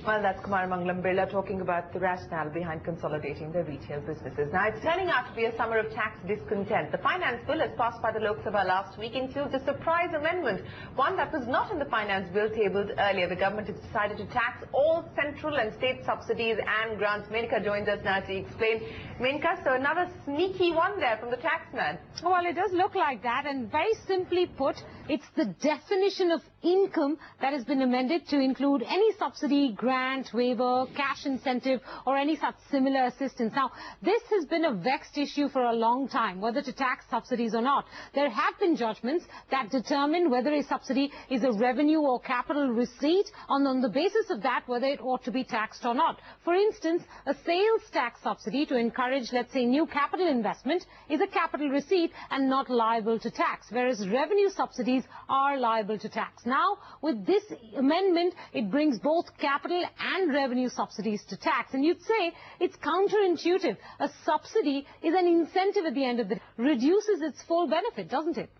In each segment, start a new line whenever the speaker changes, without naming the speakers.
Well, that's Kumar Mangalam Birla talking about the rationale behind consolidating the retail businesses. Now, it's turning out to be a summer of tax discontent. The finance bill, as passed by the Lok Sabha last week, includes a surprise amendment, one that was not in the finance bill tabled earlier. The government has decided to tax all central and state subsidies and grants. Menka joins us now to explain. Menka, so another sneaky one there from the taxman.
Well, it does look like that, and very simply put, it's the definition of income that has been amended to include any subsidy, grant, waiver, cash incentive, or any such similar assistance. Now, this has been a vexed issue for a long time, whether to tax subsidies or not. There have been judgments that determine whether a subsidy is a revenue or capital receipt, on the basis of that, whether it ought to be taxed or not. For instance, a sales tax subsidy to encourage, let's say, new capital investment is a capital receipt and not liable to tax, whereas revenue subsidies are liable to tax. Now, with this amendment, it brings both capital and revenue subsidies to tax. And you'd say it's counterintuitive. A subsidy is an incentive at the end of the day, reduces its full benefit, doesn't it?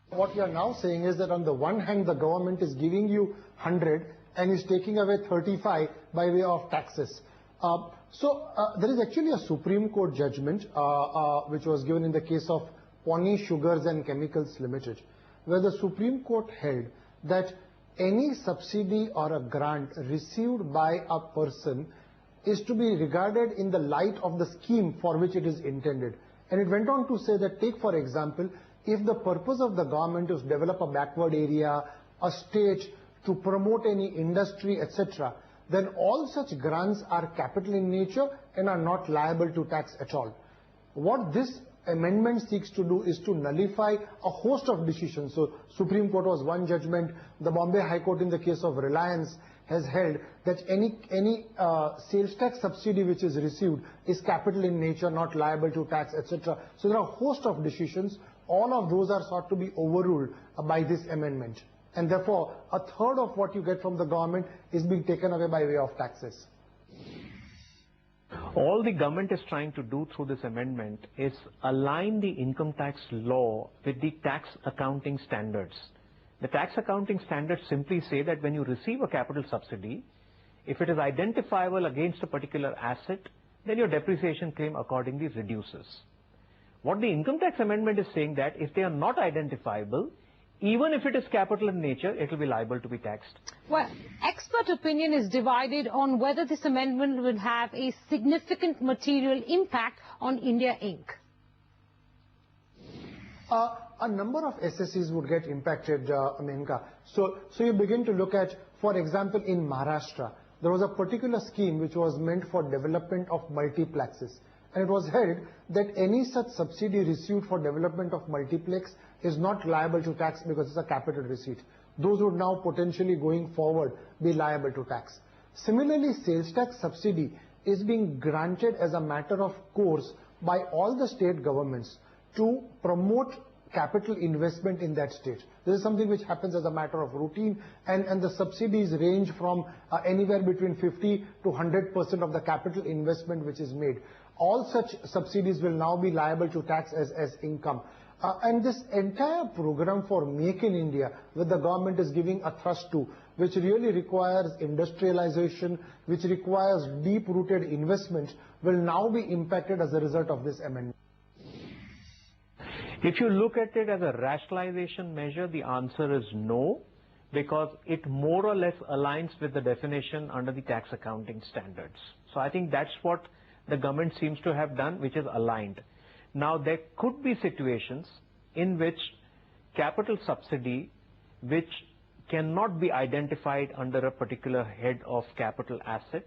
What you are now saying is that on the one hand, the government is giving you 100 and is taking away 35 by way of taxes. There is actually a Supreme Court judgment which was given in the case of Pony Sugars and Chemicals Limited, where the Supreme Court held that any subsidy or a grant received by a person is to be regarded in the light of the scheme for which it is intended. And it went on to say that, take for example, if the purpose of the government is to develop a backward area, a state, to promote any industry, etc., then all such grants are capital in nature and are not liable to tax at all. What this amendment seeks to do is to nullify a host of decisions. So Supreme Court was one judgment. The Bombay High Court in the case of Reliance has held that any sales tax subsidy which is received is capital in nature, not liable to tax, etc. So there are a host of decisions. All of those are sought to be overruled by this amendment. And therefore, a third of what you get from the government is being taken away by way of taxes.
All the government is trying to do through this amendment is align the income tax law with the tax accounting standards. The tax accounting standards simply say that when you receive a capital subsidy, if it is identifiable against a particular asset, then your depreciation claim accordingly reduces. What the income tax amendment is saying that if they are not identifiable, even if it is capital in nature, it will be liable to be taxed.
Well, expert opinion is divided on whether this amendment will have a significant material impact on India Inc.
A number of SSEs would get impacted, Menka. So you begin to look at, for example, in Maharashtra, there was a particular scheme which was meant for development of multiplexes. And it was held that any such subsidy received for development of multiplex is not liable to tax because it's a capital receipt. Those would now potentially going forward be liable to tax. Similarly, sales tax subsidy is being granted as a matter of course by all the state governments to promote capital investment in that state. This is something which happens as a matter of routine, and the subsidies range from anywhere between 50 to 100% of the capital investment which is made. All such subsidies will now be liable to tax as income. And this entire program for Make in India, that the government is giving a thrust to, which really requires industrialization, which requires deep-rooted investment, will now be impacted as a result of this amendment.
If you look at it as a rationalization measure, the answer is no, because it more or less aligns with the definition under the tax accounting standards. So I think that's what the government seems to have done, which is aligned. Now, there could be situations in which capital subsidy, which cannot be identified under a particular head of capital asset,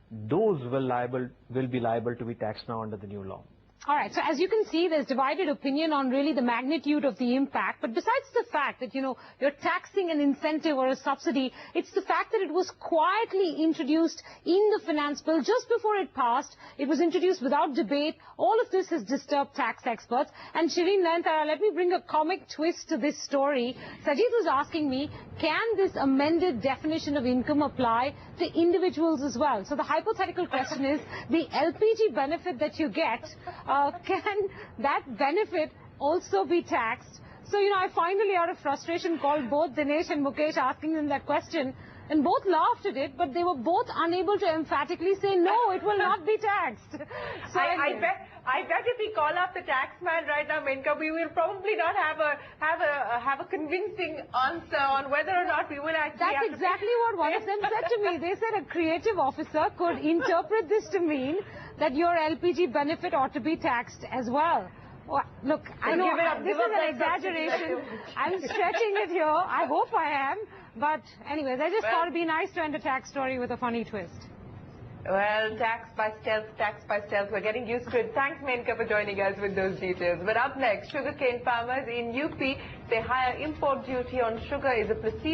those will be liable to be taxed now under the new law.
All right, so as you can see, there's divided opinion on really the magnitude of the impact. But besides the fact that, you're taxing an incentive or a subsidy, it's the fact that it was quietly introduced in the finance bill just before it passed. It was introduced without debate. All of this has disturbed tax experts. And Shireen Nayantara, let me bring a comic twist to this story. Sajid was asking me, can this amended definition of income apply to individuals as well? So the hypothetical question is, the LPG benefit that you get, can that benefit also be taxed? So, I finally, out of frustration, called both Dinesh and Mukesh, asking them that question. and both laughed at it, but they were both unable to emphatically say, no, it will not be taxed. So
I bet if we call up the tax man right now, Menka, we will probably not have a convincing answer on whether or not we will actually.
That's exactly what one of them said to me. They said a creative officer could interpret this to mean that your LPG benefit ought to be taxed as well. Well, look, I know this is an exaggeration. I'm stretching it here. I hope I am. But anyways, I just thought it'd be nice to end a tax story with a funny twist.
Well, tax by stealth. We're getting used to it. Thanks, Menka, for joining us with those details. But up next, sugarcane farmers in UP say higher import duty on sugar is a placebo.